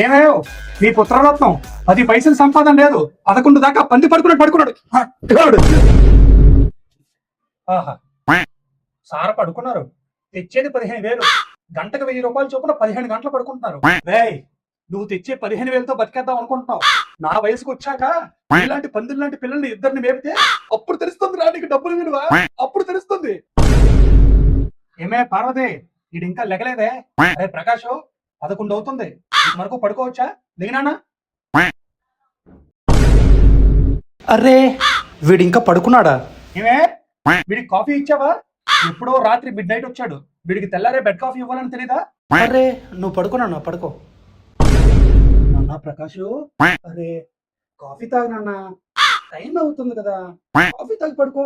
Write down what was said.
ఏమేవ్ నీ పుత్రరత్నం 10 పైసలు సంపాదన లేదు 11 దాకా పంది పడుకున్నాడు ఆహా సార పడుకున్నారు తెచ్చేది 15,000 గంటకు 1,000 రూపాయలు చొప్పున 15 గంటలు పడుకుంటున్నారు. రేయ్ నువ్వు తెచ్చే 15,000తో బతికేద్దాం అనుకుంటున్నావు. నా వయసుకు వచ్చాక ఇలాంటి పందులు లాంటి పిల్లల్ని ఇద్దరిని మేపితే అప్పుడు తెలుస్తుంది రా నీకు డబ్బులు విలువ. అప్పుడు తెలుస్తుంది. ఏమే పార్వతి ఇది ఇంకా లెగలేదే? అరే ప్రకాష్ 11 అవుతుంది వరకు పడుకోవచ్చా? దిగినానా? అరే వీడు ఇంకా పడుకున్నాడా? ఏమే వీడికి కాఫీ ఇచ్చావా? ఎప్పుడో రాత్రి మిడ్ నైట్ వచ్చాడు. వీడికి తెల్లారే బెడ్ కాఫీ ఇవ్వాలని తెలీదా? అరే నువ్వు పడుకున్నా పడుకో నాన్న ప్రకాష్. అరే కాఫీ తాగు నాన్న, టైం అవుతుంది కదా, కాఫీ తాగి పడుకో.